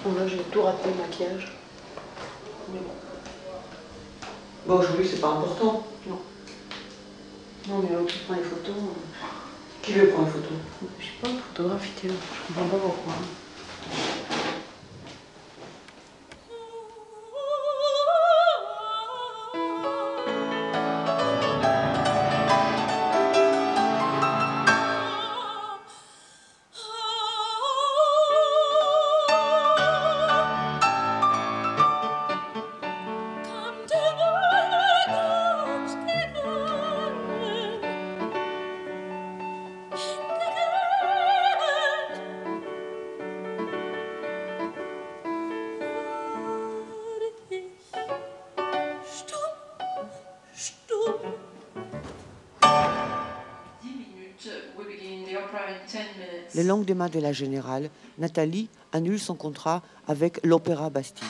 Bon, là, j'ai tout raté le maquillage. Mais bon. Bon, aujourd'hui, c'est pas important. Non. Non, mais l'autre qui prend les photos. Qui veut prendre les photos? Je sais pas, le photographe était là. Je comprends pas pourquoi. Le lendemain de la générale, Nathalie annule son contrat avec l'Opéra Bastille.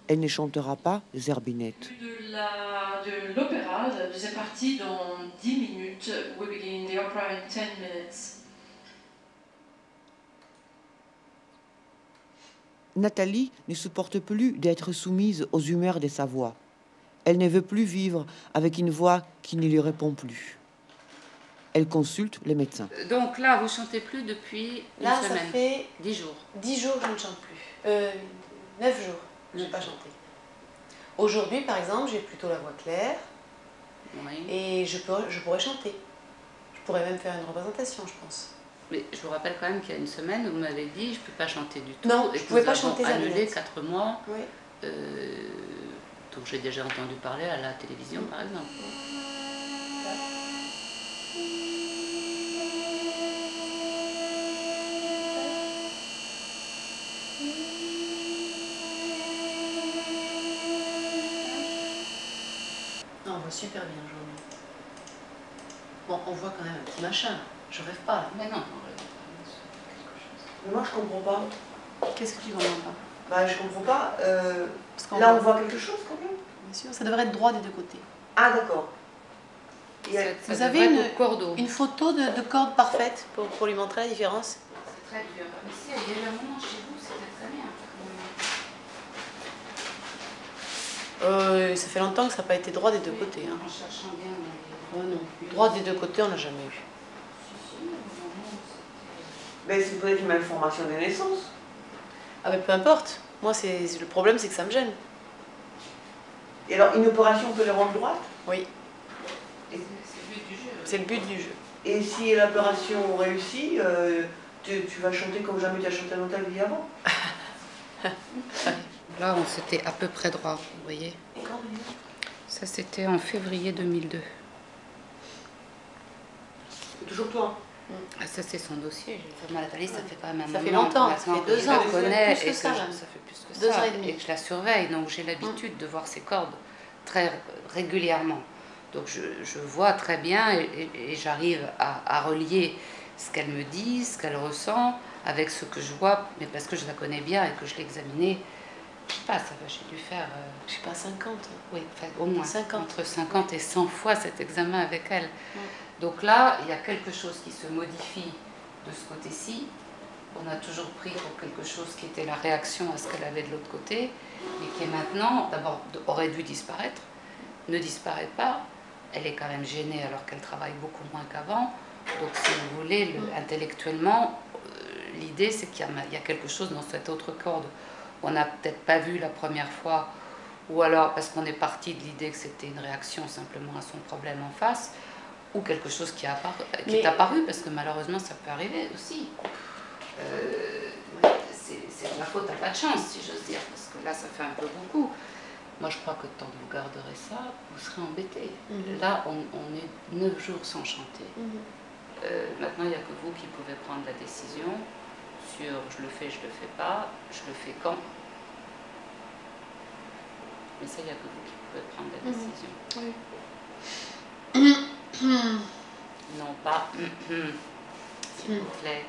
Elle ne chantera pas Zerbinette. De l'opéra, la deuxième partie, dans 10 minutes. We begin the opera in 10 minutes. Nathalie ne supporte plus d'être soumise aux humeurs de sa voix. Elle ne veut plus vivre avec une voix qui ne lui répond plus. Elle consulte les médecins. Donc là, vous ne chantez plus depuis une semaine? Là, ça fait 10 jours. 10 jours que je ne chante plus. 9 jours que je n'ai pas chanté. Aujourd'hui, par exemple, j'ai plutôt la voix claire. Oui. Et je pourrais chanter. Je pourrais même faire une représentation, je pense. Mais je vous rappelle quand même qu'il y a une semaine, vous m'avez dit je ne peux pas chanter du tout. Non, je ne pouvais pas chanter annulé 4 mois. Oui. Donc j'ai déjà entendu parler à la télévision, par exemple. Non, on voit super bien aujourd'hui. Bon, on voit quand même un petit machin. Je rêve pas, là. Mais non, Mais moi, je comprends pas. Qu'est-ce que tu comprends pas? Bah, je comprends pas. Parce Là, on voit quelque chose quand même. Bien sûr, ça devrait être droit des deux côtés. Ah, d'accord. Vous avez une photo de corde parfaite pour lui montrer la différence? c'est très dur. Mais si, il y a eu un moment chez vous, c'était très bien. Ça fait longtemps que ça n'a pas été droit des deux côtés. Hein. En cherchant bien. Oh non, droit des deux côtés, on n'a jamais eu. Mais c'est peut-être une malformation de naissance. Ah, mais peu importe. Moi, le problème, c'est que ça me gêne. Et alors, une opération peut les rendre droite? Oui. C'est le but du jeu. C'est le but du jeu. Et si l'opération réussit, tu vas chanter comme jamais tu as chanté dans ta vie avant? Là, on s'était à peu près droit, vous voyez. Et quand? Ça, c'était en février 2002. C'est toujours toi? Ah, ça, c'est son dossier. Nathalie, ça fait quand même un moment. Ça fait longtemps, ça fait 2 ans. Je la connais Plus que et ça, ça même. fait plus que 2 ça. ans et demi. Et que je la surveille, donc j'ai l'habitude de voir ses cordes très régulièrement. Donc je vois très bien et j'arrive à relier ce qu'elle me dit, ce qu'elle ressent, avec ce que je vois, mais parce que je la connais bien et que je l'ai examinée. Je sais pas, ça va, j'ai dû faire... Je sais pas, 50. Oui, enfin, au moins 50. entre 50 et 100 fois cet examen avec elle. Donc là, il y a quelque chose qui se modifie de ce côté-ci. On a toujours pris pour quelque chose qui était la réaction à ce qu'elle avait de l'autre côté, mais qui est maintenant, d'abord, aurait dû disparaître, ne disparaît pas. Elle est quand même gênée alors qu'elle travaille beaucoup moins qu'avant. Donc si vous voulez, intellectuellement, l'idée c'est qu'il y a quelque chose dans cette autre corde. On n'a peut-être pas vu la première fois, ou alors parce qu'on est parti de l'idée que c'était une réaction simplement à son problème en face, ou quelque chose qui est apparu, parce que malheureusement ça peut arriver aussi. C'est de la faute à pas de chance, si j'ose dire, parce que là ça fait un peu beaucoup. Moi je crois que tant que vous garderez ça, vous serez embêtés. Là on est 9 jours sans chanter. Maintenant il n'y a que vous qui pouvez prendre la décision sur je le fais, je le fais pas, je le fais quand. Mais ça il n'y a que vous qui pouvez prendre la décision. Non pas s'il vous plaît.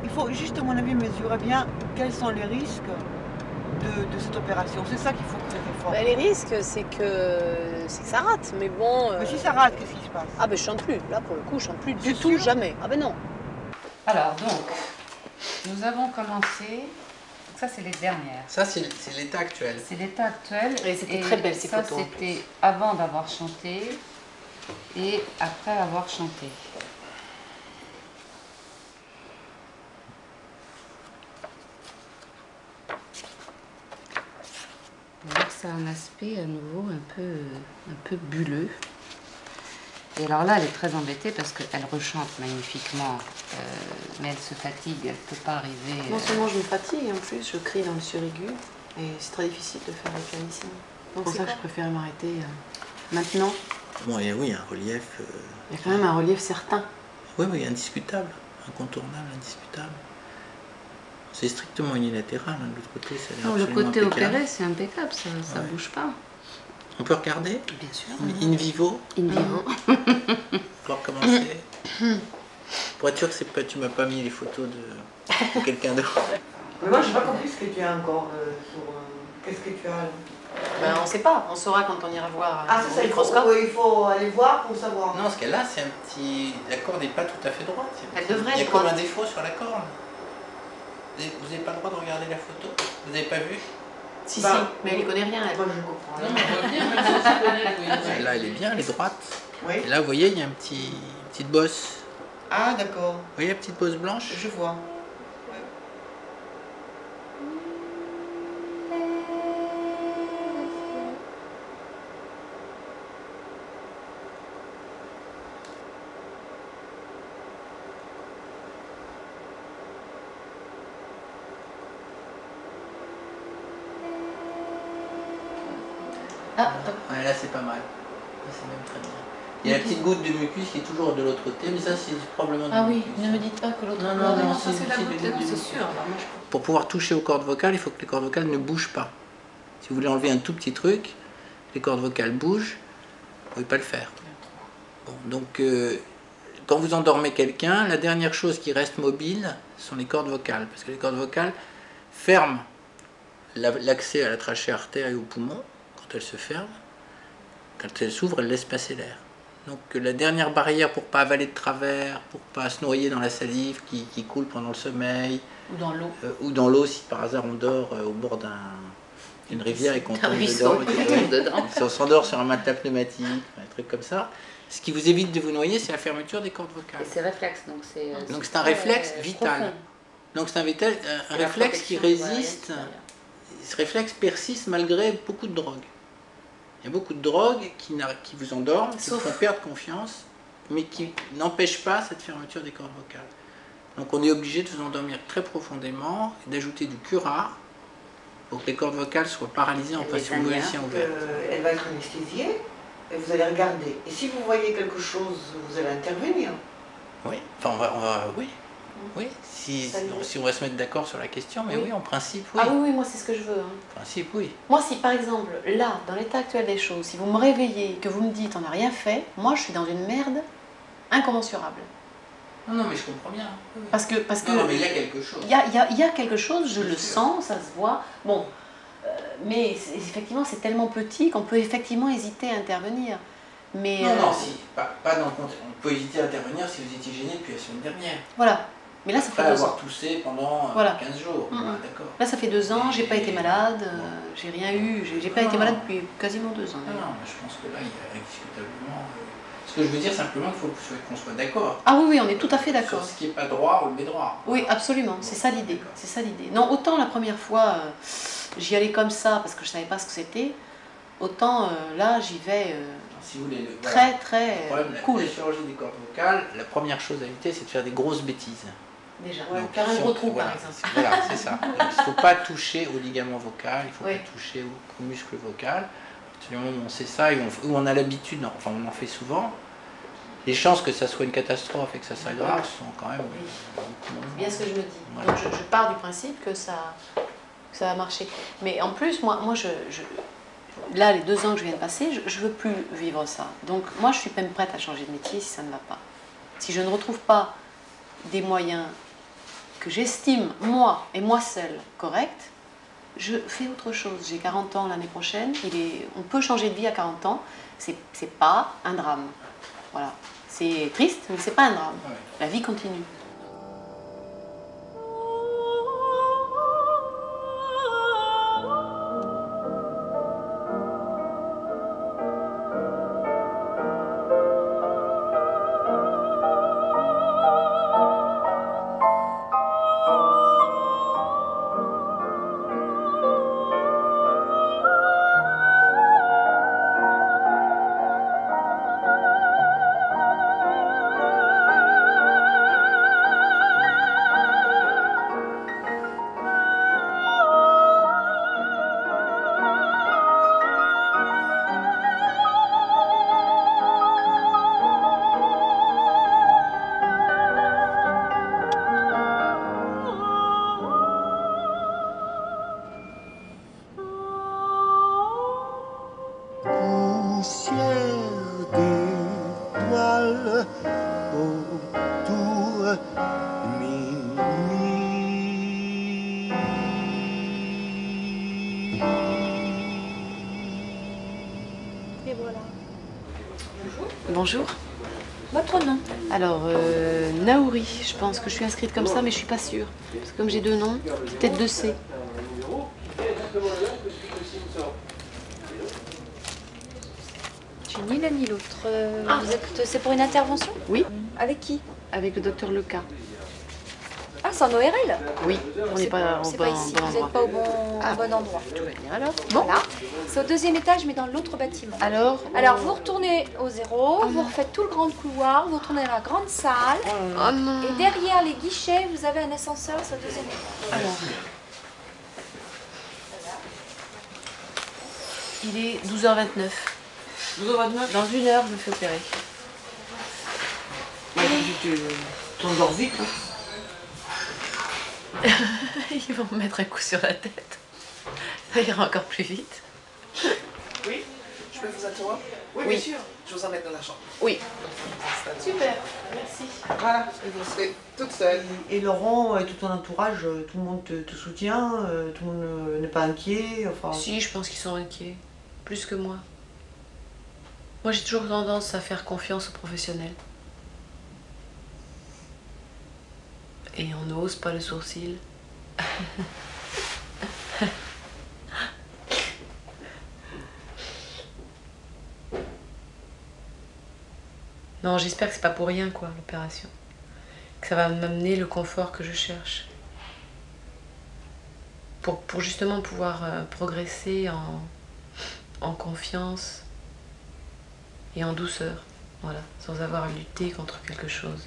Il faut juste, à mon avis, mesurer bien quels sont les risques de cette opération. C'est ça qu'il faut très fort. Bah, les risques, c'est que ça rate. Mais bon. Mais si ça rate, qu'est-ce qui se passe? Ah ben je chante plus. Là pour le coup, je chante plus du C'est tout, sûr? jamais. Ah ben non. Alors, donc, nous avons commencé... Donc ça, c'est les dernières. Ça, c'est l'état actuel. C'est l'état actuel. Et c'était très belle, ces photos. Ça, c'était avant d'avoir chanté et après avoir chanté. Donc ça a un aspect à nouveau un peu bulleux. Et alors là, elle est très embêtée parce qu'elle rechante magnifiquement, mais elle se fatigue, elle ne peut pas arriver... Non seulement je me fatigue, en plus je crie dans le suraigu, et c'est très difficile de faire les pianissimo. Donc c'est pour ça que je préfère m'arrêter maintenant. Bon, et oui, un relief... Il y a quand même un relief certain. Oui, oui, indiscutable, incontournable, indiscutable. C'est strictement unilatéral, hein, de l'autre côté, ça a l'air Non, le absolument côté impeccable. opéré, c'est impeccable, ça ne bouge pas. On peut regarder? Bien sûr. In vivo? In vivo. Pour commencer. Pour être sûr que tu m'as pas mis les photos de quelqu'un d'autre. Mais moi, je n'ai pas compris ce que tu as encore Qu'est-ce que tu as là? Ben, on ne sait pas, on saura quand on ira voir Ah, au ça, microscope. il faut aller voir pour savoir. Non, ce qu'elle a, c'est un petit... La corde n'est pas tout à fait droite. Elle devrait Il y a être comme un droite. défaut sur la corde. Vous n'avez pas le droit de regarder la photo? Vous n'avez pas vu? Si, Bah, si, mais elle n'y connaît rien, elle. Moi, je comprends. Non, on voit bien, même si on connaît, oui. Celle-là, elle est bien, elle est droite. Oui. Et là, vous voyez, il y a une petite bosse. Ah, d'accord. Vous voyez la petite bosse blanche? Je vois. Ah, Ouais, là, c'est pas mal. Là, c'est même très bien. Il y a la petite goutte de mucus qui est toujours de l'autre côté, mais ça, c'est probablement du ah oui, mucus. ne me dites pas que l'autre... Non, non, non, ça c'est la c'est beauté, du non, c'est mucus. sûr. Alors, moi, Pour pouvoir toucher aux cordes vocales, il faut que les cordes vocales ne bougent pas. Si vous voulez enlever un tout petit truc, les cordes vocales bougent, vous ne pouvez pas le faire. Bon, donc, quand vous endormez quelqu'un, la dernière chose qui reste mobile sont les cordes vocales, parce que les cordes vocales ferment l'accès à la trachée artère et au poumon quand elles se ferment. Quand elles s'ouvrent, elles laissent passer l'air. Donc la dernière barrière pour ne pas avaler de travers, pour ne pas se noyer dans la salive qui coule pendant le sommeil, Ou dans l'eau. ou dans l'eau si par hasard on dort au bord d'une rivière et qu'on tombe ruisseau, dedans. on tombe dedans. Si on s'endort sur un matelas pneumatique, un truc comme ça, ce qui vous évite de vous noyer, c'est la fermeture des cordes vocales. Et c'est réflexe, donc c'est... Donc c'est un réflexe vital. Donc c'est un réflexe qui résiste, ce réflexe persiste malgré beaucoup de drogues. Il y a beaucoup de drogues qui vous endorment, qui vous font perdre confiance, mais qui n'empêchent pas cette fermeture des cordes vocales. Donc on est obligé de vous endormir très profondément et d'ajouter du curare pour que les cordes vocales soient paralysées en pression moyenne ouverte. Elle va être anesthésiée et vous allez regarder. Et si vous voyez quelque chose, vous allez intervenir. Oui, enfin oui, si on va se mettre d'accord sur la question, mais oui, en principe, oui. Ah oui, oui, moi c'est ce que je veux. Hein. En principe, oui. Moi, si par exemple, là, dans l'état actuel des choses, si vous me réveillez, que vous me dites on n'a rien fait, moi je suis dans une merde incommensurable. Non, mais je comprends bien. Oui. Parce que Non, mais il y a quelque chose. il y a quelque chose, je le sens, ça se voit. Bon, mais effectivement, c'est tellement petit qu'on peut effectivement hésiter à intervenir. Mais, Non, si, pas dans le contexte. On peut hésiter à intervenir si vous étiez gêné depuis la semaine dernière. Voilà. Mais là, ça fait Après 2 ans. avoir toussé pendant Voilà. 15 jours. Voilà, d'accord. Là, ça fait 2 ans, j'ai pas été malade, j'ai rien eu, j'ai pas été malade depuis quasiment 2 ans. Non, mais je pense que là, il y a indiscutablement... Ce que je veux dire simplement qu'il faut qu'on soit d'accord. Ah oui, oui, on est tout à fait d'accord. Sur ce qui n'est pas droit, on le met droit. Oui, absolument, c'est ça l'idée. C'est ça l'idée. Non, autant la première fois, j'y allais comme ça parce que je savais pas ce que c'était, autant là, j'y vais Si vous voulez, très, très le problème, cool. la chirurgie des cordes vocales, la première chose à éviter, c'est de faire des grosses bêtises. Déjà, Donc, faire un si gros on- trou voilà, par exemple. Voilà, c'est ça. Donc, il ne faut pas toucher au ligament vocal, il ne faut Oui. pas toucher au muscle vocal. À partir du moment où on sait ça et où on a l'habitude, enfin on en fait souvent, les chances que ça soit une catastrophe et que ça s'aggrave sont quand même C'est bien ce que je me dis. Voilà. Donc je pars du principe que ça va marcher. Mais en plus, moi là, les 2 ans que je viens de passer, je veux plus vivre ça. Donc moi, je suis même prête à changer de métier si ça ne va pas. Si je ne retrouve pas des moyens que j'estime, moi et moi seule, corrects, je fais autre chose. J'ai 40 ans l'année prochaine. On peut changer de vie à 40 ans. C'est pas un drame. Voilà. C'est triste, mais c'est pas un drame. Ouais. La vie continue. seul autour minuit. Et voilà. Bonjour. Votre nom? Alors, Naouri, je pense que je suis inscrite comme ça, mais je suis pas sûre. Parce que comme j'ai 2 noms, peut-être 2 C. J'ai ni l'un ni l'autre. C'est pour une intervention? Oui. Avec qui? Avec le docteur Leca. Ah, c'est en ORL? Oui, on n'est pas au C'est bon pas ici, vous endroit. n'êtes pas au bon endroit. Tout va bien alors. Voilà. C'est au 2e étage, mais dans l'autre bâtiment. Alors, Alors, vous retournez au 0, vous refaites tout le grand couloir, vous retournez dans la grande salle. Oh non. Et derrière les guichets, vous avez un ascenseur, c'est au 2e étage. Alors. Il est 12h29. 12h29. Dans 1 heure, je me fais opérer. Tu t'endors vite, hein. Ils vont me mettre un coup sur la tête. Ça ira encore plus vite. Oui, je peux vous attendre? Oui, Oui. bien sûr. Je vous emmène dans la chambre. Oui. Super, merci. Voilà, et vous serez toute seule. Et Laurent et tout ton entourage, tout le monde te soutient, tout le monde n'est pas inquiet, enfin... Si, je pense qu'ils sont inquiets. Plus que moi. Moi, j'ai toujours tendance à faire confiance aux professionnels. Et on n'ose pas le sourcil. Non, j'espère que c'est pas pour rien, quoi, l'opération. Que ça va m'amener le confort que je cherche. Pour justement pouvoir progresser en confiance et en douceur. Voilà, sans avoir à lutter contre quelque chose.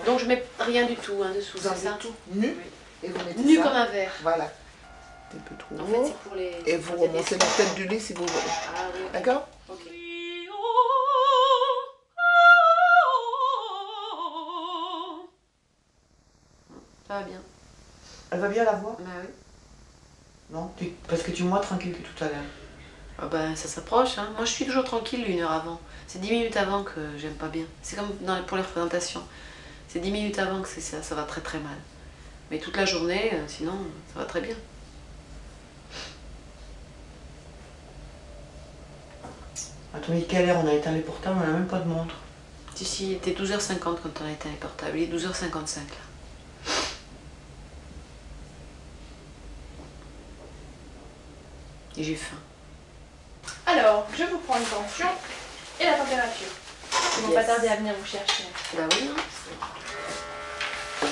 Donc je mets rien du tout dessous, Vous c'est enlevez ça? tout nu, et vous mettez Nu ça. comme un verre. Voilà. Un peu trop En haut. fait, c'est pour les... Et vous remontez la tête du lit si vous voulez. Ah oui, ok. D'accord? Ok. Ça va bien. Elle va bien la voix? Bah oui. Non, parce que tu es moins tranquille que tout à l'heure. Ah ben, ça s'approche, hein. Moi, je suis toujours tranquille 1 heure avant. C'est 10 minutes avant que j'aime pas bien. C'est comme pour les représentations. C'est 10 minutes avant que ça va très très mal. Mais toute la journée, sinon, ça va très bien. Attends, mais quelle heure on a éteint les portables, on n'a même pas de montre. Si, il était 12h50 quand on a éteint les portables. Il est 12h55 là. Et j'ai faim. Alors, je vous prends une tension et la température. Ils vont pas tarder à venir vous chercher. Bah oui, hein.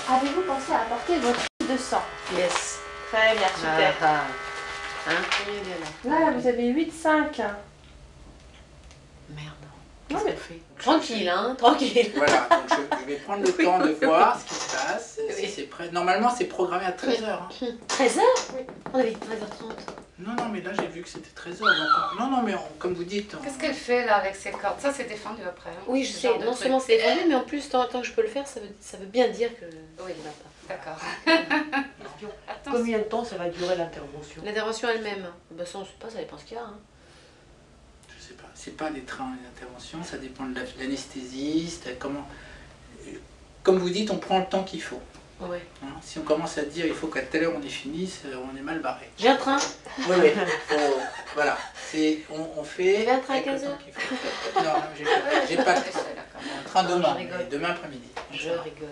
Avez-vous pensé à apporter votre de sang? Yes. Très bien, super. Ah, ah. Hein? Combien il y en a? Là, vous avez 8,5. Merde. Non, Qu'est-ce mais- qu'on fait? Tranquille, hein, tranquille. Voilà, donc je vais prendre le temps de voir ce qui se passe. Oui. Si c'est prêt. Normalement, c'est programmé à 13h. Hein. 13h? Oui. On avait dit 13h30. Non, non, mais là, j'ai vu que c'était 13h. Donc, non, non, mais comme vous dites. Qu'est-ce qu'elle fait là avec ses cordes? Ça, c'est défendu après. Hein, Oui, je ce sais. genre de Non truc. seulement c'est défendu, mais en plus, tant que je peux le faire, ça veut bien dire que Oui, il va pas. d'accord. Attends, Combien de temps ça va durer l'intervention? L'intervention elle-même, bah ça on sait pas, ça dépend ce qu'il y a. Hein. Je sais pas. C'est pas des trains d'intervention, ça dépend de l'anesthésiste. Comment. Comme vous dites, on prend le temps qu'il faut. Ouais. Hein. Si on commence à dire il faut qu'à telle heure on ait fini, on est mal barré. J'ai un train. Oui, oui. Voilà. On fait. Vous avez un train à avec le 15 temps heures? qu'il faut. Non, non, j'ai pas de train. Un train demain, Je rigole. mais demain après-midi. Je rigole.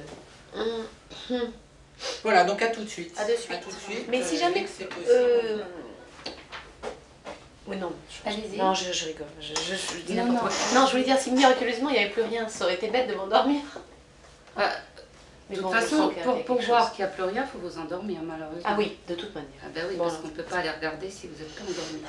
Voilà, donc à tout de suite. À de suite. À tout de suite. Mais si dès jamais. que c'est possible. Oui, non. Allez-y. Non, je rigole. Je dis Non, n'importe quoi. Non, je voulais dire, si miraculeusement il n'y avait plus rien, ça aurait été bête de m'endormir. Bah, Mais de toute bon, je façon, sens qu'il y a pour quelque voir chose. qu'il n'y a plus rien, il faut vous endormir malheureusement. Ah oui, de toute manière. Ah ben oui, Bon, parce alors. qu'on ne peut pas aller regarder si vous êtes pas endormi.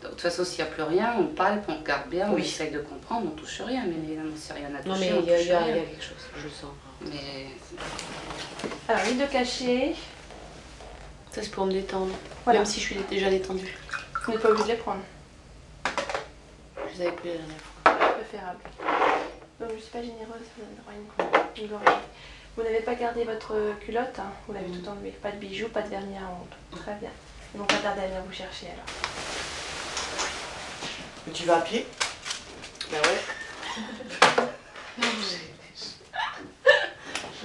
De toute façon, s'il n'y a plus rien, on palpe, on regarde bien, on Oui. essaye de comprendre, on touche rien. Mais évidemment, si rien n'a touché, Non, mais on il y a touche rien. quelque chose, je le sens. Mais Alors, l'huile de cachet. Ça, c'est pour me détendre. Voilà. Même si je suis déjà détendue. Vous n'êtes pas obligé de les prendre. Je les avais plus la dernière fois. Préférable. Donc, je ne suis pas généreuse, vous avez le droit à une gorgée. Vous n'avez pas gardé votre culotte, hein, vous l'avez tout enlevé. Pas de bijoux, pas de vernis à ongles. Très bien. Ils vont pas tarder à venir vous chercher alors. Tu vas à pied? Bah ouais.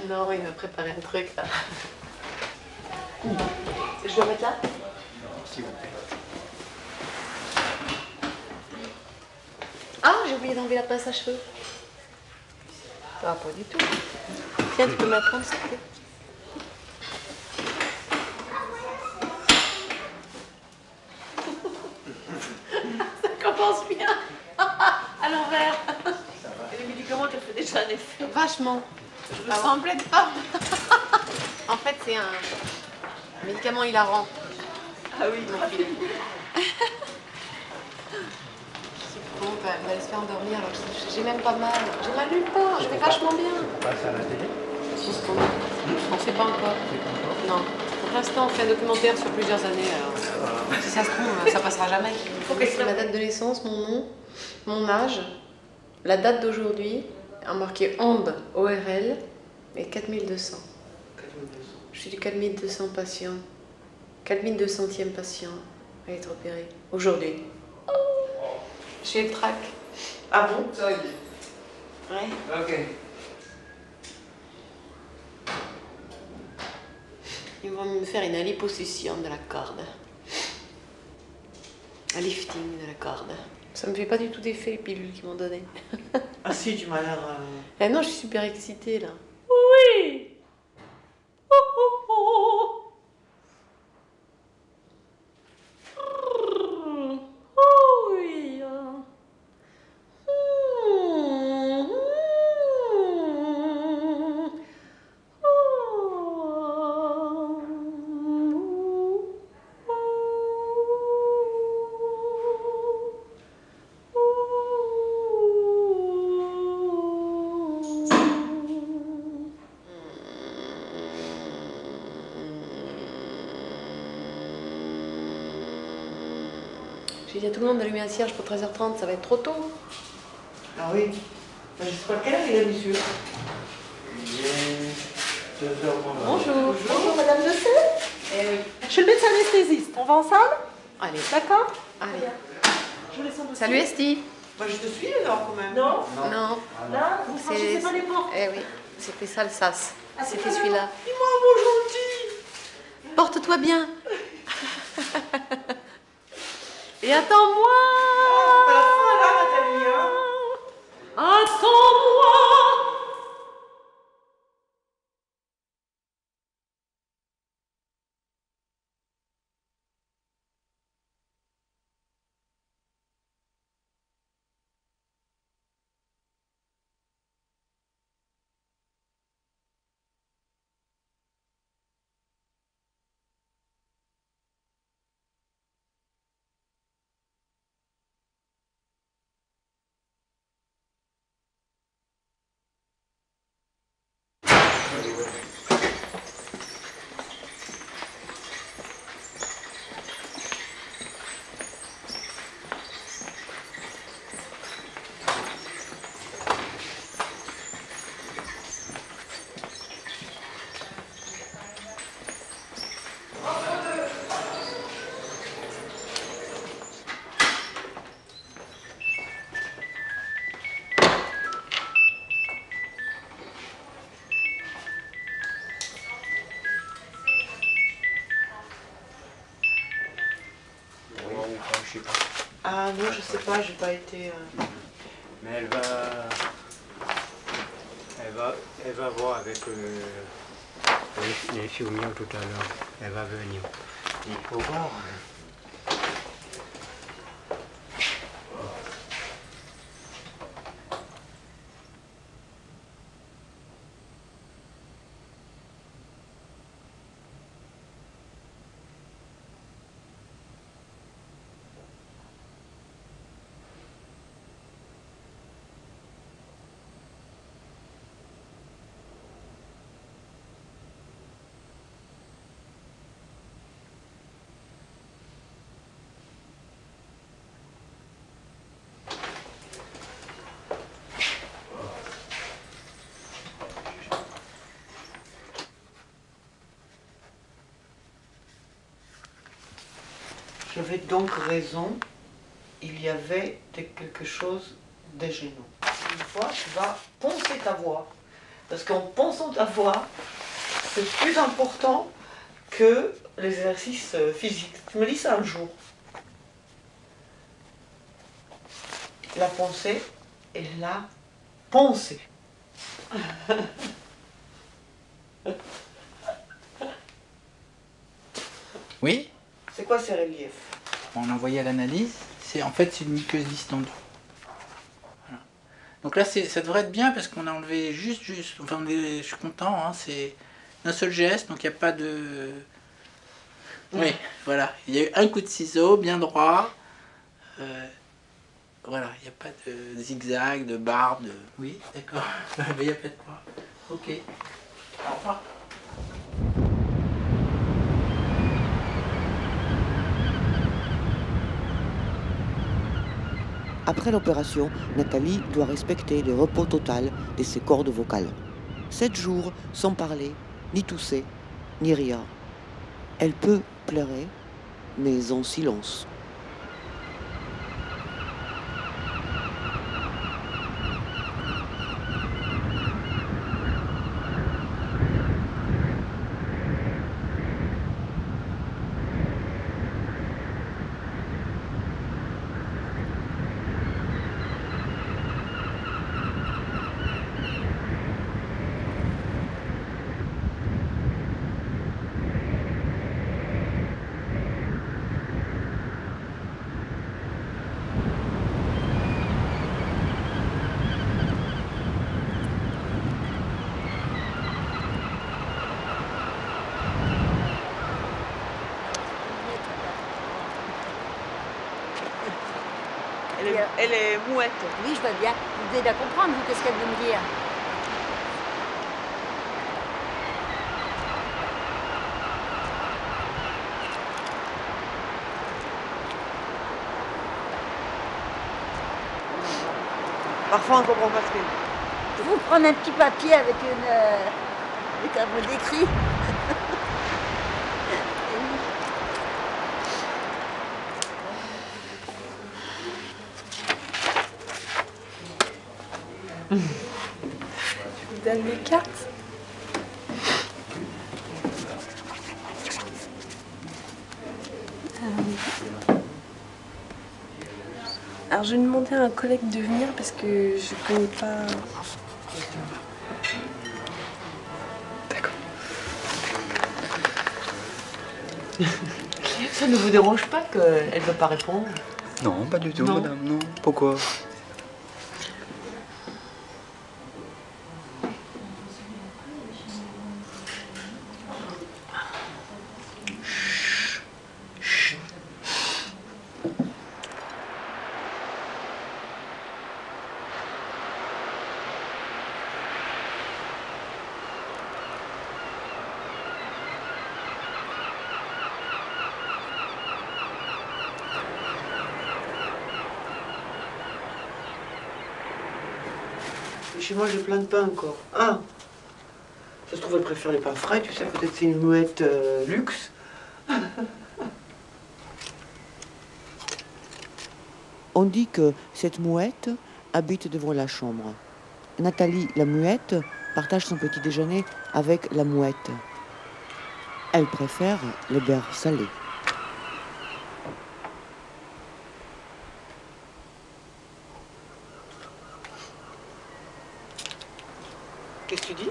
Non, il m'a préparé un truc là. Je dois mettre là? S'il vous plaît. Ah, j'ai oublié d'enlever la pince à cheveux. Ah, pas du tout. Tiens, tu peux me la prendre, s'il te plaît. Ça commence bien. À l'envers. Et les médicaments, tu fait déjà un effet. Vachement. Je me sens en pleine forme. En fait, c'est un médicament hilarant. Ah oui, Donc, il est... Bon, bah, elle va se faire endormir, alors j'ai même pas mal. J'ai mal nulle part, je vais vachement bien. On passe à la télé? On ne sait pas encore. Non. Pour l'instant, on fait un documentaire sur plusieurs années, alors si ça se trouve, ça passera jamais. C'est ma date de naissance, mon nom, mon âge, la date d'aujourd'hui, marqué OMB, ORL, et 4200. 4200. Je suis du 4200 patient. 4200e patient à être opéré aujourd'hui. J'ai le trac. Ah bon? Ça y est. Ouais. Ok. Ils vont me faire une liposuction de la corde. Un lifting de la corde. Ça me fait pas du tout d'effet les pilules qu'ils m'ont données. Ah si, tu m'as l'air... Eh non, je suis super excitée là. Oui. Oh, oh, oh. Oh oui. J'ai dit à tout le monde d'allumer un cierge pour 13h30, ça va être trop tôt. Ah oui. Je sais pas quelle heure il est, monsieur. Il est 2h Bonjour. Bonjour, Madame de Sey. Eh oui. Je suis le médecin anesthésiste. On va ensemble? Allez, D'accord? allez. Je vous laisse en dessous. Salut Esti. Bah, je te suis alors quand même. Non? Non, Là, vous franchissez pas les portes. eh oui, c'était ça le sas. Ah, c'est C'était pas celui-là. Dis-moi un mot gentil. Porte-toi bien. Et attends-moi. Pas la fin là, Nathalie, hein. Attends-moi. Ah non, je sais pas, j'ai pas été... Mais elle va voir avec les infirmières tout à l'heure. Elle va venir. Il faut voir. J'avais donc raison, il y avait quelque chose déchaînons. Une fois, tu vas poncer ta voix. Parce qu'en ponçant ta voix, c'est plus important que l'exercice physique. Tu me dis ça un jour. La poncer et la poncer. Oui, C'est quoi ces reliefs? on a envoyé à l'analyse. En fait, c'est une muqueuse distendue. Voilà. Donc là, ça devrait être bien parce qu'on a enlevé juste. Enfin, je suis content, hein, c'est un seul geste, donc il n'y a pas de... Oui, voilà. Il y a eu un coup de ciseau, bien droit. Voilà, il n'y a pas de zigzag, de barbe, de... Oui, d'accord. Mais il n'y a pas de quoi. Ok. Au revoir. Après l'opération, Nathalie doit respecter le repos total de ses cordes vocales. 7 jours sans parler, ni tousser, ni rire. Elle peut pleurer, mais en silence. Elle est mouette. Oui, je vois bien. Vous devez la comprendre, vous, qu'est-ce qu'elle veut me dire. Parfois, on ne comprend pas ce qu'elle dit. Vous prenez un petit papier avec un mot d'écrit. Je vous donne les cartes. Alors je vais demander à un collègue de venir parce que je connais pas. D'accord. Ça ne vous dérange pas qu'elle ne veut pas répondre? Non, pas du tout, Non. madame, non. Pourquoi? Chez moi, j'ai plein de pain encore. Ah! Ça se trouve, elle préfère les pains frais, tu sais, peut-être c'est une mouette luxe. On dit que cette mouette habite devant la chambre. Nathalie, la muette, partage son petit déjeuner avec la mouette. Elle préfère les beurres salés. Qu'est-ce que tu dis?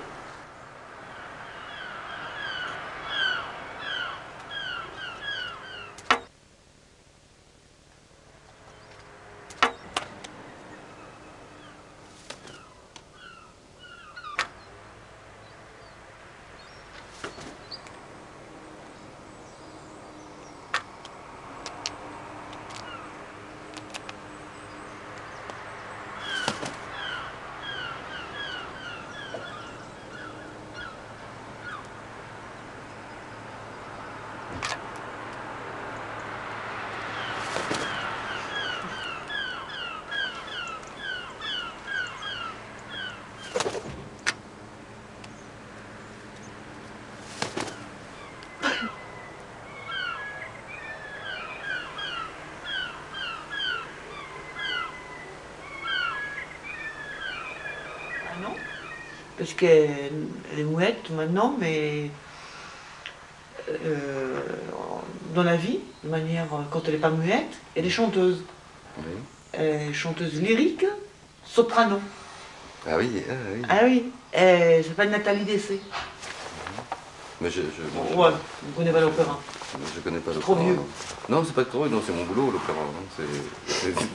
non. Parce qu'elle est muette maintenant, mais dans la vie, de manière, quand elle n'est pas muette, elle est chanteuse. Oui. Elle est chanteuse lyrique, soprano. Ah oui, ah oui. Ah oui, elle s'appelle Nathalie Dessay. Mais Ouais, vous ne connaissez pas l'opéra. Je connais pas l'opéra. Trop vieux. Non, c'est pas trop vieux, non, c'est mon boulot l'opéra. Hein.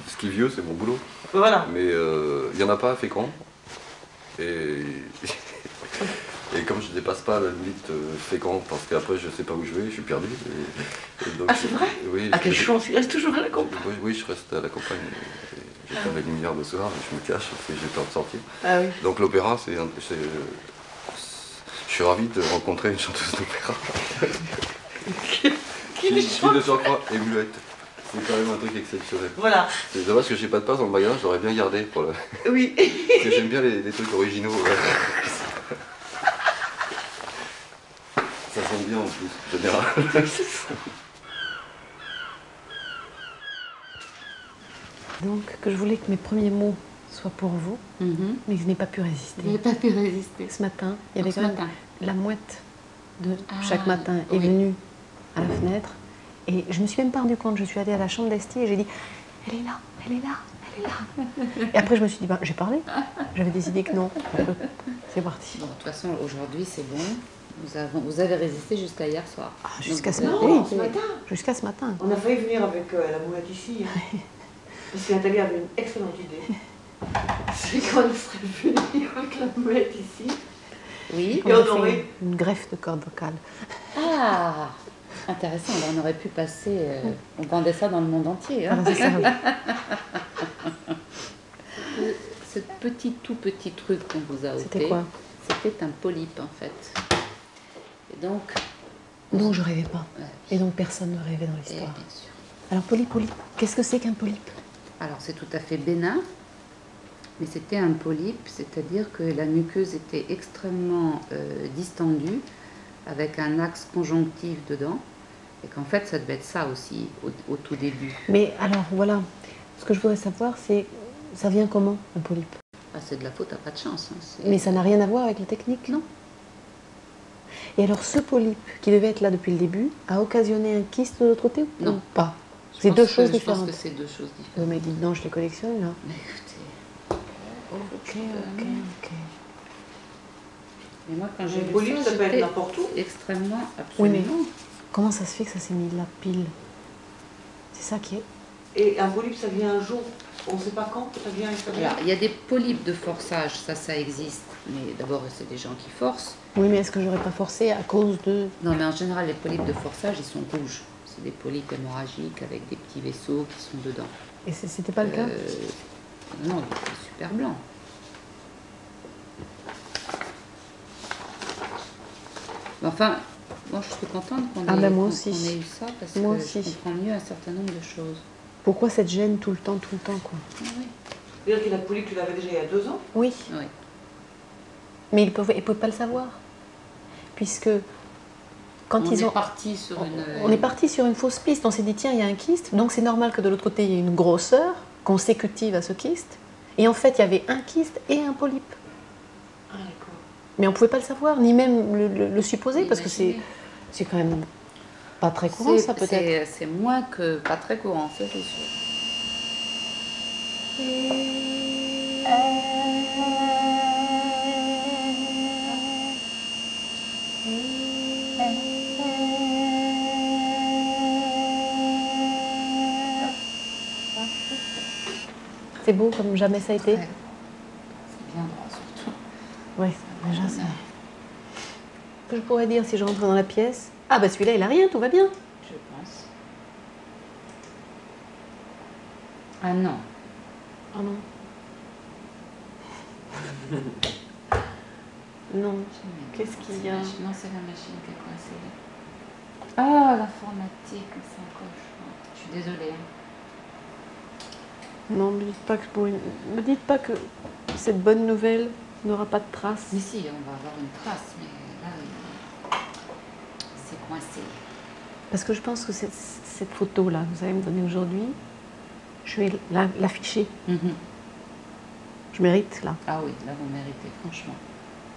Ce qui est vieux, c'est mon boulot. Voilà. Mais il n'y en a pas à Fécamp. Et, et comme je dépasse pas la limite Fécamp, parce qu'après je sais pas où je vais, je suis perdu. Et donc, ah c'est vrai? Oui. Ah quelle chance, il reste toujours à la campagne. Oui, je reste à la campagne. J'éteins la lumière le soir, je me cache parce que j'ai peur de sortir. Ah oui. Donc l'opéra, je suis ravi de rencontrer une chanteuse d'opéra. qui de surcroît est muette. C'est quand même un truc exceptionnel. Voilà. C'est dommage que j'ai pas de place dans le magasin, j'aurais bien gardé pour le... Oui. Parce que j'aime bien les trucs originaux. Ça sonne bien en plus, en général. Donc, que je voulais que mes premiers mots soient pour vous, mais je n'ai pas pu résister. Vous n'avez pas pu résister. Ce matin, il y avait Donc, quand même la mouette de chaque matin est venue à la fenêtre. Et je ne me suis même pas rendu compte. Je suis allée à la chambre d'Esti et j'ai dit « Elle est là, elle est là, elle est là ». Et après, je me suis dit « J'ai parlé ». J'avais décidé que non. C'est parti. Bon, de toute façon, aujourd'hui, c'est bon. Vous avez résisté jusqu'à hier soir. Ah, jusqu'à ce matin. matin. Ce matin. Jusqu'à ce matin. On a failli venir avec la mouette ici. Parce que Nathalie avait une excellente idée. C'est qu'on serait venu avec la mouette ici. Oui. Et on aurait une greffe de corde vocale. Ah, intéressant. Alors, on aurait pu passer... on vendait ça dans le monde entier. Hein. Ah, c'est ça, oui. Ce tout petit truc qu'on vous a ôté... C'était quoi? C'était un polype, en fait. Et donc... Non, je rêvais pas. Ouais. Et donc, personne ne rêvait dans l'histoire. Bien sûr. Alors, polype, qu'est-ce que c'est qu'un polype? Alors, c'est tout à fait bénin, mais c'était un polype, c'est-à-dire que la muqueuse était extrêmement distendue, avec un axe conjonctif dedans, et qu'en fait, ça devait être ça aussi, au tout début. Mais alors, voilà, ce que je voudrais savoir, c'est, ça vient comment, un polype? Ah, c'est de la faute, t'as pas de chance. Hein, mais ça n'a rien à voir avec la technique? Non. Et alors, ce polype, qui devait être là depuis le début, a occasionné un kyste de l'autre côté ou non. Pas? C'est deux choses différentes. Je pense que c'est deux choses différentes. Mais dites donc, je les collectionne là. Mais écoutez. Ok. Mais moi, quand j'ai vu polype, ça peut être n'importe où. Extrêmement, absolument. Oui, mais comment ça se fait que ça s'est mis là pile? C'est ça qui est. Et un polype, ça vient un jour, on ne sait pas quand, ça vient. Alors, il y a des polypes de forçage, ça existe. Mais d'abord, c'est des gens qui forcent. Oui, mais est-ce que j'aurais pas forcé à cause de... Non, mais en général, les polypes de forçage, ils sont rouges. C'est des polypes hémorragiques avec des petits vaisseaux qui sont dedans. Et c'était pas le cas? Non, il était super blanc. Mais enfin, moi je suis contente qu'on ait eu ça parce que je comprends mieux un certain nombre de choses. Pourquoi cette gêne tout le temps, quoi? Ah, oui. C'est-à-dire que la polype, tu l'avais déjà il y a 2 ans? Oui. Mais ils ne pouvaient pas le savoir. Puisque quand on est parti sur une fausse piste. On s'est dit, tiens, il y a un kyste, donc c'est normal que de l'autre côté, il y ait une grosseur consécutive à ce kyste. Et en fait, il y avait un kyste et un polype. Ah, d'accord. Mais on ne pouvait pas le savoir, ni même le supposer, parce que c'est quand même pas très courant, ça, peut-être. C'est moins que pas très courant, ça, c'est sûr. C'est beau comme jamais ça a été. C'est bien droit surtout. Oui, déjà ça. Que je pourrais dire si je rentre dans la pièce? Ah bah celui-là il a rien, tout va bien. Je pense. Ah non. Ah non. Non. Qu'est-ce qu'il y a? Non, c'est la machine qui est coincée. Ah, l'informatique, c'est un cauchemar. Je suis désolée. Non, me dites pas que cette bonne nouvelle n'aura pas de trace. Mais si, on va avoir une trace, mais là, c'est coincé. Parce que je pense que cette photo-là que vous allez me donner aujourd'hui, je vais l'afficher. Je Je mérite, là. Ah oui, là vous méritez, franchement.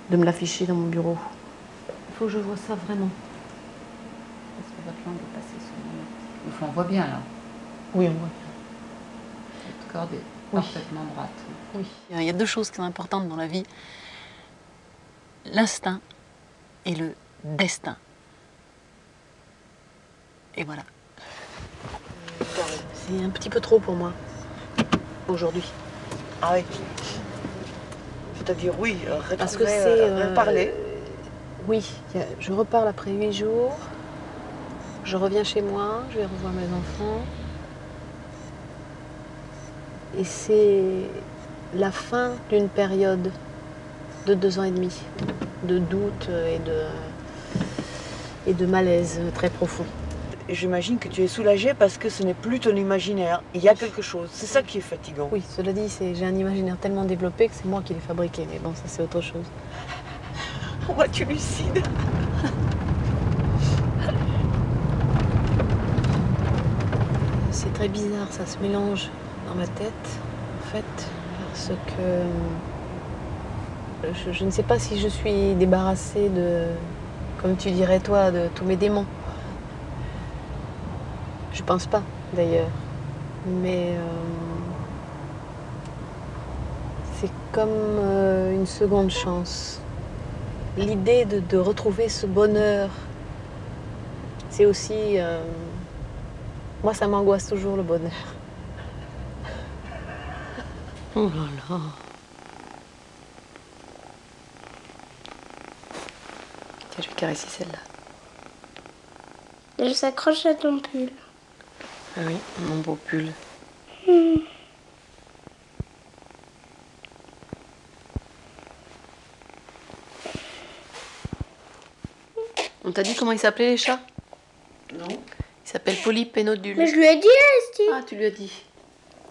De me l'afficher dans mon bureau. Il faut que je vois ça vraiment. Est-ce que votre langue est passée sur mon... Enfin, on voit bien là. Oui, on voit bien. Votre corde est parfaitement droite. Oui. Il y a deux choses qui sont importantes dans la vie. L'instinct et le destin. Et voilà. C'est un petit peu trop pour moi, aujourd'hui. Ah oui. C'est-à-dire, oui, parce que c'est parler. Oui, je repars après 8 jours. Je reviens chez moi, je vais revoir mes enfants. Et c'est la fin d'une période de 2 ans et demi, de doute et de malaise très profond. J'imagine que tu es soulagée parce que ce n'est plus ton imaginaire. Il y a quelque chose. C'est ça qui est fatigant. Oui, cela dit, j'ai un imaginaire tellement développé que c'est moi qui l'ai fabriqué. Mais bon, ça c'est autre chose. Pourquoi tu lucides? C'est très bizarre, ça se mélange dans ma tête, en fait, parce que je ne sais pas si je suis débarrassée de, comme tu dirais toi, de tous mes démons. Je pense pas, d'ailleurs. Mais c'est comme une seconde chance. L'idée de retrouver ce bonheur, c'est aussi... moi, ça m'angoisse toujours, le bonheur. Oh là là. Tiens, je vais caresser celle-là. Elle s'accroche à ton pull. Ah oui, mon beau pull. On t'a dit comment ils s'appelaient les chats? Non. Ils s'appellent Polype et Nodule. Mais je lui ai dit, Esti. Ah, tu lui as dit.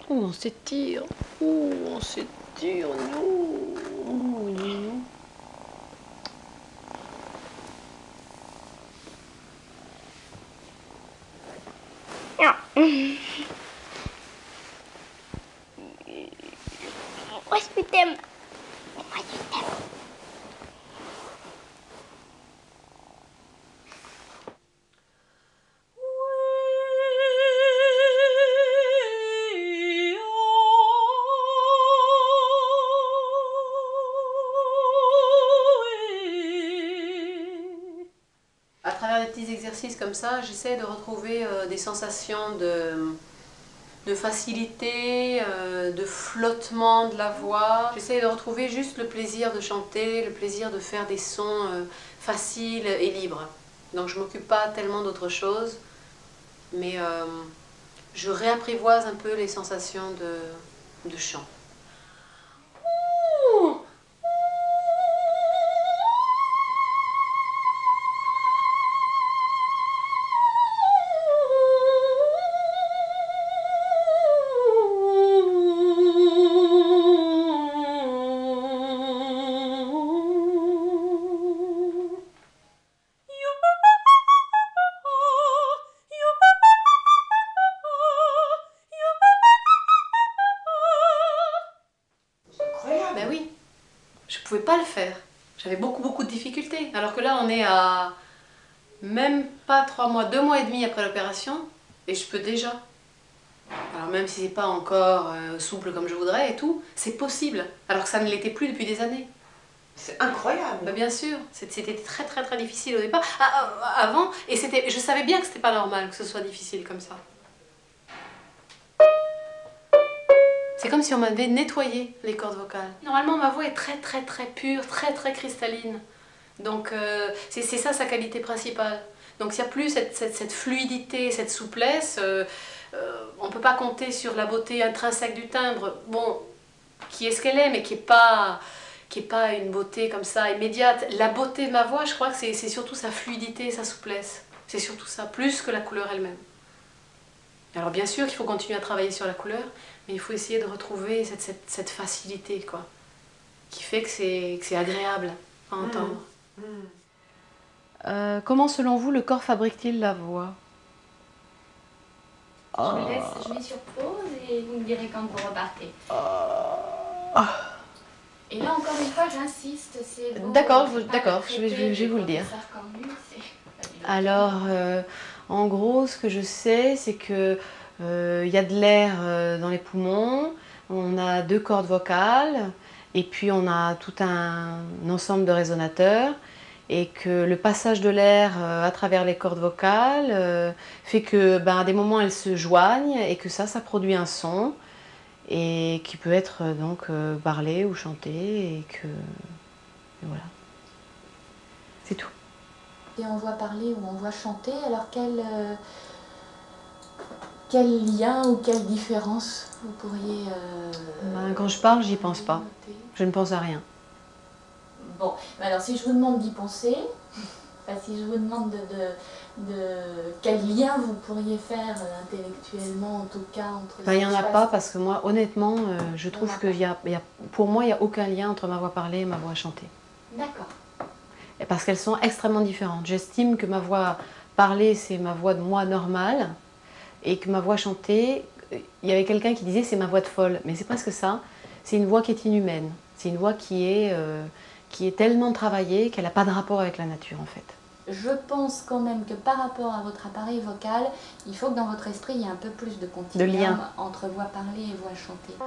Oh, on s'étire. Oh, on s'étire, nous. Oh, nous. Moi, je t'aime. Moi, je t'aime. À travers des petits exercices comme ça, j'essaie de retrouver des sensations de facilité, de flottement de la voix. J'essaie de retrouver juste le plaisir de chanter, le plaisir de faire des sons faciles et libres. Donc je ne m'occupe pas tellement d'autre chose, mais je réapprivoise un peu les sensations de chant. Ben oui, je ne pouvais pas le faire. J'avais beaucoup de difficultés. Alors que là, on est à même pas 3 mois, 2 mois et demi après l'opération, et je peux déjà. Alors même si c'est pas encore souple comme je voudrais et tout, c'est possible. Alors que ça ne l'était plus depuis des années. C'est incroyable. Ben bien sûr, c'était très difficile au départ. Avant, et je savais bien que c'était pas normal que ce soit difficile comme ça. C'est comme si on m'avait nettoyé les cordes vocales. Normalement, ma voix est très pure, très cristalline. Donc, c'est ça sa qualité principale. Donc, s'il n'y a plus cette fluidité, cette souplesse, on ne peut pas compter sur la beauté intrinsèque du timbre. Bon, qui est ce qu'elle est, mais qui n'est pas une beauté comme ça immédiate. La beauté de ma voix, je crois que c'est surtout sa fluidité, sa souplesse. C'est surtout ça, plus que la couleur elle-même. Alors bien sûr qu'il faut continuer à travailler sur la couleur, mais il faut essayer de retrouver cette facilité, quoi, qui fait que c'est agréable à entendre. Comment, selon vous, le corps fabrique-t-il la voix? Je mets sur pause et vous me direz quand vous repartez. Et là, encore une fois, j'insiste, c'est beau. D'accord, je vais vous le dire. Alors, en gros, ce que je sais, c'est que y a de l'air dans les poumons, on a 2 cordes vocales, et puis on a tout un ensemble de résonateurs, et que le passage de l'air à travers les cordes vocales fait que, à des moments, elles se joignent, et que ça produit un son, et qui peut être donc parlé ou chanté, et voilà. C'est tout. Et on voit parler ou on voit chanter, alors quel lien ou quelle différence vous pourriez... Quand je parle, j'y pense pas. Je ne pense à rien. Bon, alors si je vous demande d'y penser, si je vous demande de quel lien vous pourriez faire intellectuellement, en tout cas, entre... Il n'y en a pas, parce que moi, honnêtement, je trouve que pour moi, il n'y a aucun lien entre ma voix parlée et ma voix chantée. D'accord. Parce qu'elles sont extrêmement différentes. J'estime que ma voix parlée, c'est ma voix de moi normale, et que ma voix chantée, il y avait quelqu'un qui disait c'est ma voix de folle, mais c'est presque ça. C'est une voix qui est inhumaine. C'est une voix qui est tellement travaillée qu'elle n'a pas de rapport avec la nature, en fait. Je pense quand même que par rapport à votre appareil vocal, il faut que dans votre esprit, il y ait un peu plus de continuum de lien entre voix parlée et voix chantée.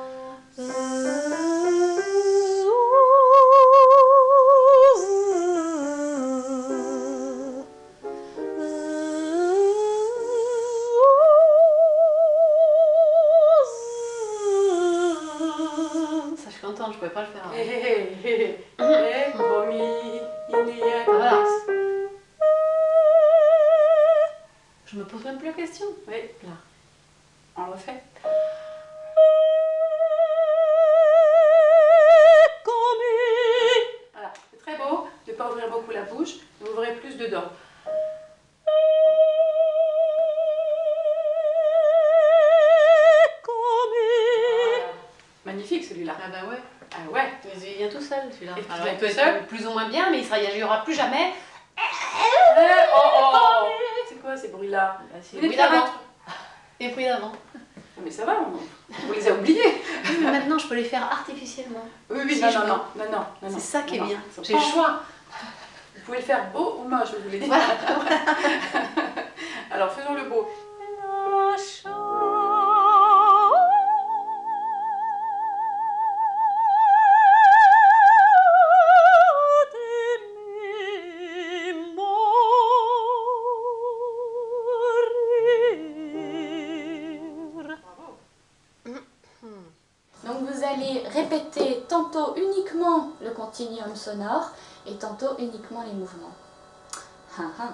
Ça, je suis contente, je ne pouvais pas le faire. Voilà. Je me pose même plus la question. Oui, là. On refait. Voilà, c'est très beau de ne pas ouvrir beaucoup la bouche, vous ouvrez plus dedans. Voilà. Magnifique celui-là. Ah bah ouais. Ah ouais. Il vient tout seul celui-là. Alors il peut être plus ou moins bien, mais il n'y aura plus jamais. C'est quoi ces bruits-là? C'est les bruits d'avant. Les bruits d'avant. Mais ça va, on les a oubliés. Mais maintenant, je peux les faire artificiellement. Oui, Si non. C'est ça qui est bien. J'ai le choix. Vous pouvez le faire beau ou moche, je vous l'ai dit. Alors, faisons le beau. Donc vous allez répéter tantôt uniquement le continuum sonore et tantôt uniquement les mouvements. Un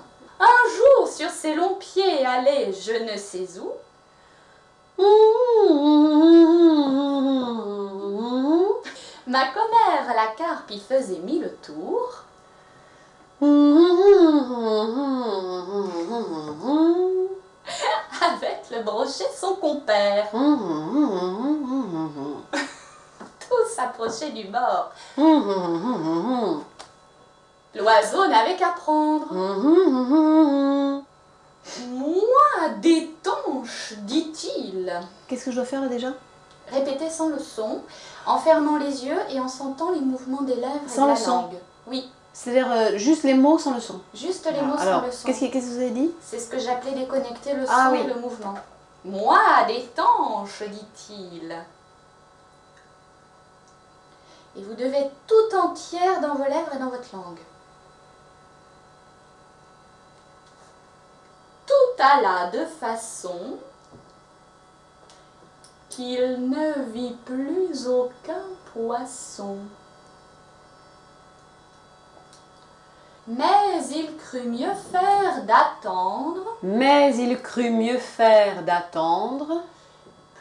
jour sur ces longs pieds allait je ne sais où. Ma commère la carpe y faisait 1000 tours. Avec le brochet son compère. Tous s'approchaient du bord. L'oiseau n'avait qu'à prendre. Moi d'étanche, dit-il. Qu'est-ce que je dois faire là déjà? Répétez sans le son, en fermant les yeux et en sentant les mouvements des lèvres et de la langue. Oui. C'est-à-dire juste les mots sans le son. Juste les mots Alors, sans le son. Qu'est-ce que vous avez dit? C'est ce que j'appelais déconnecter le son et le mouvement. Moi d'étanche, dit-il. Et vous devez être tout entière dans vos lèvres et dans votre langue. Tout alla de façon qu'il ne vit plus aucun poisson. Mais il crut mieux faire d'attendre. Mais il crut mieux faire d'attendre.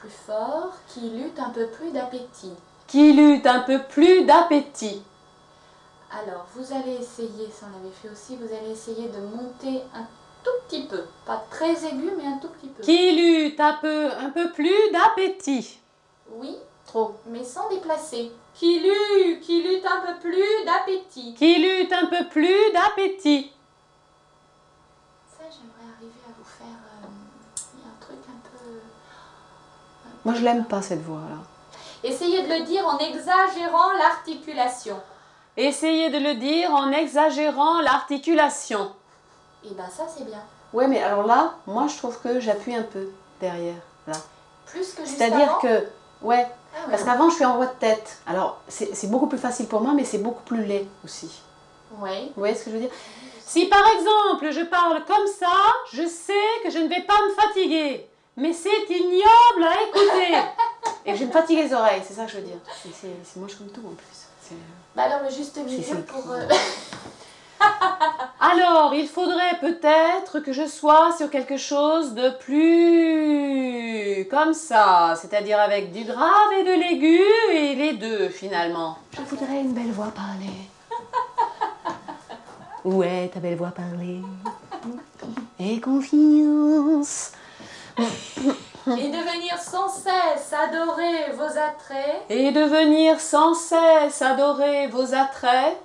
Plus fort qu'il eut un peu plus d'appétit. Qu'il eut un peu plus d'appétit. Alors, vous allez essayer, ça on l'avait fait aussi, vous allez essayer de monter un tout petit peu. Pas très aigu, mais un tout petit peu. Qu'il eut un peu plus d'appétit. Oui. Trop. Mais sans déplacer. Qu'il eut un peu plus d'appétit. Qu'il eut un peu plus d'appétit. Ça, j'aimerais arriver à vous faire... Il y a un truc un peu... Moi, je l'aime pas cette voix-là. Essayez de le dire en exagérant l'articulation. Essayez de le dire en exagérant l'articulation. Et ben ça c'est bien. Ouais, mais alors là, moi je trouve que j'appuie un peu derrière, là. Plus que juste C'est-à-dire avant. que, ouais, Ah ouais. parce qu'avant je suis en voix de tête. Alors c'est beaucoup plus facile pour moi, mais c'est beaucoup plus laid aussi. Oui. Vous voyez ce que je veux dire? Si par exemple je parle comme ça, je sais que je ne vais pas me fatiguer. Mais c'est ignoble à écouter. Et je vais me fatiguer les oreilles, c'est ça que je veux dire. C'est moche comme tout en plus. Bah alors le juste milieu pour... Alors, il faudrait peut-être que je sois sur quelque chose de plus comme ça, c'est-à-dire avec du grave et de l'aigu et les deux finalement. Je voudrais une belle voix parler. Ouais, ta belle voix parler. Et confiance. Et de venir sans cesse adorer vos attraits. Et de venir sans cesse adorer vos attraits.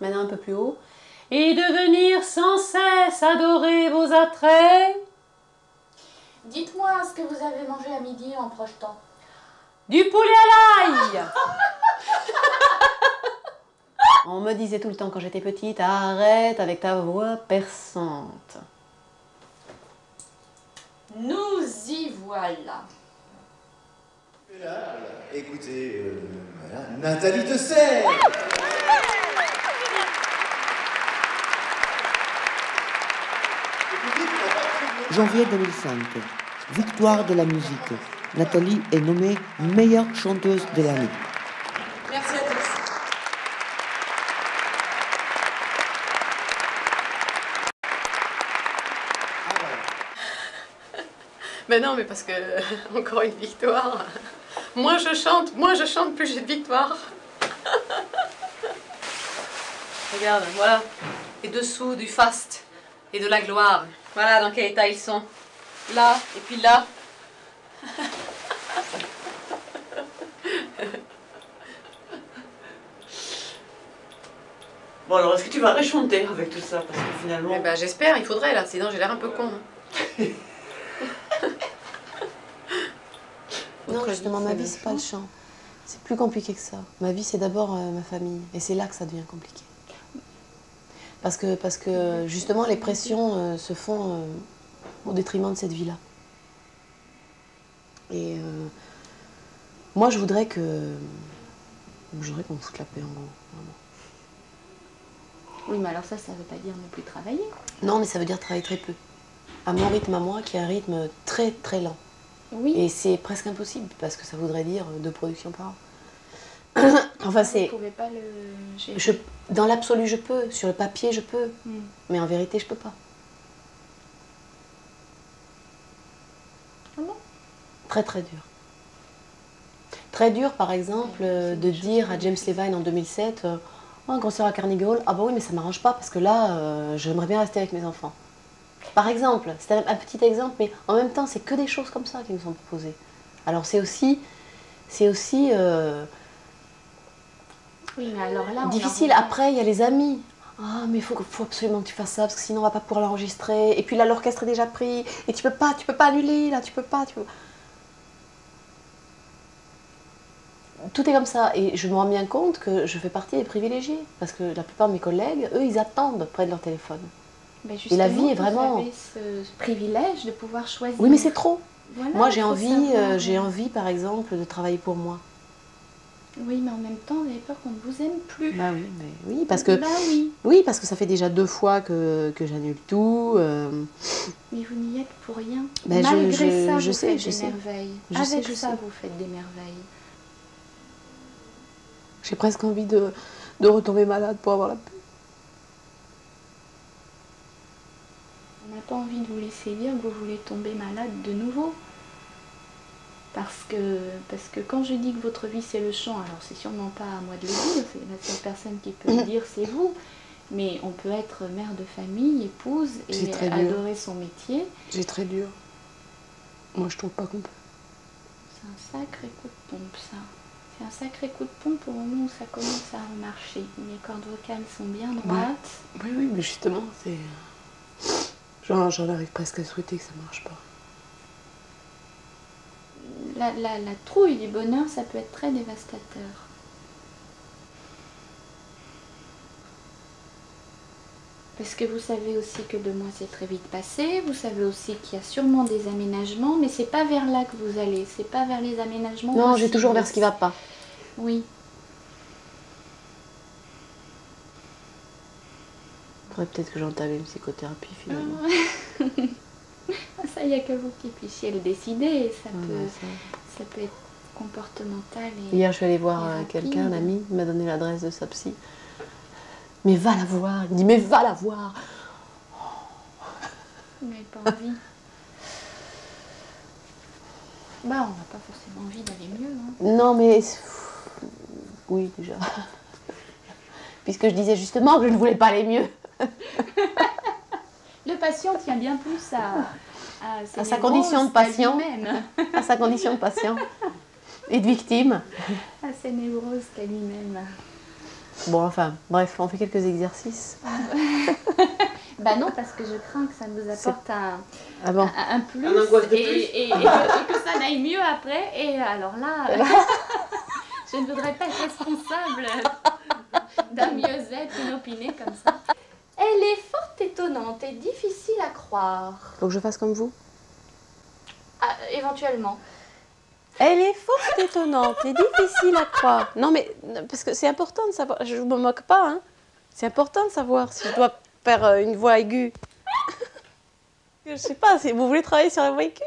Maintenant un peu plus haut. Et de venir sans cesse adorer vos attraits. Dites-moi ce que vous avez mangé à midi en projetant. Du poulet à l'ail. On me disait tout le temps quand j'étais petite, arrête avec ta voix perçante. Nous y voilà. Écoutez, voilà, Nathalie Dessay. Janvier 2005, victoire de la musique. Nathalie est nommée meilleure chanteuse de l'année. Merci à tous. Mais non, mais parce que, encore une victoire. Moins je chante, plus j'ai de victoire. Regarde, voilà. Les dessous du faste et de la gloire. Voilà dans quel état ils sont. Là, et puis là. Bon alors, est-ce que tu vas réchanter avec tout ça? Parce que finalement... Eh ben, j'espère, il faudrait là, sinon j'ai l'air un peu con. Non, justement, ma vie, c'est pas le chant. C'est plus compliqué que ça. Ma vie, c'est d'abord ma famille. Et c'est là que ça devient compliqué. Parce que justement, les pressions se font au détriment de cette vie-là. Et moi, je voudrais qu'on me foute la paix, en gros. Vraiment. Oui, mais alors ça veut pas dire ne plus travailler. Non, mais ça veut dire travailler très peu. À mon rythme à moi, qui est un rythme très très lent. Oui. Et c'est presque impossible, parce que ça voudrait dire 2 productions par an. Enfin, c'est... Vous pouvez pas le gérer. Dans l'absolu, je peux. Sur le papier, je peux. Mais en vérité, je peux pas. Ah bon? Très très dur. Très dur, par exemple, de dire à James Levine en 2007 oh, un concert à Carnegie Hall, ah bah oui, mais ça m'arrange pas, parce que là, j'aimerais bien rester avec mes enfants. Par exemple, c'est un petit exemple, mais en même temps, c'est que des choses comme ça qui nous sont proposées. Alors c'est aussi oui, mais alors là, difficile. Après, il y a les amis. Ah, mais il faut absolument que tu fasses ça, parce que sinon on va pas pouvoir l'enregistrer. Et puis là, l'orchestre est déjà pris, et tu peux pas annuler, là, tu peux pas. Tout est comme ça, et je me rends bien compte que je fais partie des privilégiés, parce que la plupart de mes collègues, eux, ils attendent près de leur téléphone. Ben et la vie est vraiment... Vous avez ce privilège de pouvoir choisir. Oui, mais c'est trop. Voilà, moi, j'ai envie, par exemple, de travailler pour moi. Oui, mais en même temps, vous avez peur qu'on ne vous aime plus. Bah oui, mais oui, parce que... Bah oui. Oui, parce que ça fait déjà 2 fois que j'annule tout. Mais vous n'y êtes pour rien. Bah, Malgré ça, je vous sais, faites des merveilles. Avec ça, vous faites des merveilles. J'ai presque envie de retomber malade pour avoir la paix. On n'a pas envie de vous laisser dire que vous voulez tomber malade de nouveau. Parce que quand je dis que votre vie c'est le chant, alors c'est sûrement pas à moi de le dire, c'est la seule personne qui peut le dire, c'est vous. Mais on peut être mère de famille, épouse et adorer son métier. J'ai très dur. Moi je trouve pas qu'on peut. C'est un sacré coup de pompe ça. C'est un sacré coup de pompe au moment où ça commence à remarcher. Les cordes vocales sont bien droites. Ouais. Oui, mais justement, c'est... J'en arrive presque à souhaiter que ça marche pas. la trouille du bonheur, ça peut être très dévastateur. Parce que vous savez aussi que 2 mois c'est très vite passé, vous savez aussi qu'il y a sûrement des aménagements, mais c'est pas vers là que vous allez, c'est pas vers les aménagements. Non, possibles. j'ai toujours vers ce qui va pas. Oui. Faudrait peut-être que j'entame une psychothérapie finalement. Ça, il n'y a que vous qui puissiez le décider. Ça peut être comportemental. Et hier, je suis allée voir quelqu'un, un ami, il m'a donné l'adresse de sa psy. Mais va la voir. Il me dit, mais va la voir. Mais pas envie. Bah, on n'a pas forcément envie d'aller mieux. Hein. Non, mais... Oui, déjà. Puisque je disais justement que je ne voulais pas aller mieux. Le patient tient bien plus à sa condition de patient. À sa condition de patient. Et de victime. À ses névroses qu'à lui-même. Bon, enfin, bref, on fait quelques exercices. Bah non, parce que je crains que ça nous apporte un plus, Un angoisse de plus. Et que ça n'aille mieux après. Et alors là, je ne voudrais pas être responsable d'un mieux-être inopiné comme ça. Elle est fort étonnante et difficile à croire. Faut que je fasse comme vous? Éventuellement. Elle est fort étonnante et difficile à croire. Non, mais parce que c'est important de savoir. Je ne me moque pas, hein. C'est important de savoir si je dois faire une voix aiguë. Je sais pas, vous voulez travailler sur la voix aiguë?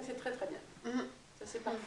C'est très très bien. Ça c'est parfait.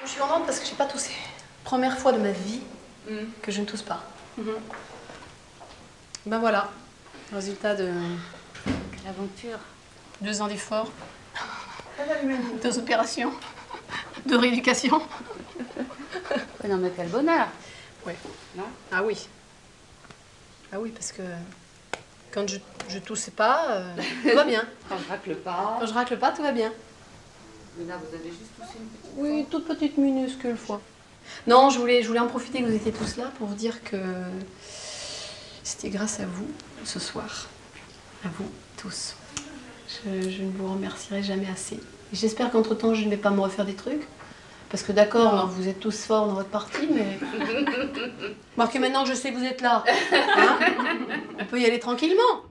Je suis contente parce que j'ai pas toussé. Première fois de ma vie que je ne tousse pas. Ben voilà, résultat de l'aventure. 2 ans d'efforts, 2 opérations, de rééducation. Ouais, non mais quel bonheur. Oui. Non? Ah oui. Ah oui, parce que quand je toussais pas, tout va bien. Quand je racle pas. Quand je racle pas, tout va bien. Mais là, vous avez juste toussé une petite fois. Oui, toute petite minuscule fois. Non, je voulais en profiter que vous étiez tous là pour vous dire que C'était grâce à vous, ce soir. À vous tous. Je ne vous remercierai jamais assez. J'espère qu'entre-temps, je ne vais pas me refaire des trucs. Parce que d'accord, vous êtes tous forts dans votre partie, mais... Marquez maintenant que je sais que vous êtes là. Hein, on peut y aller tranquillement.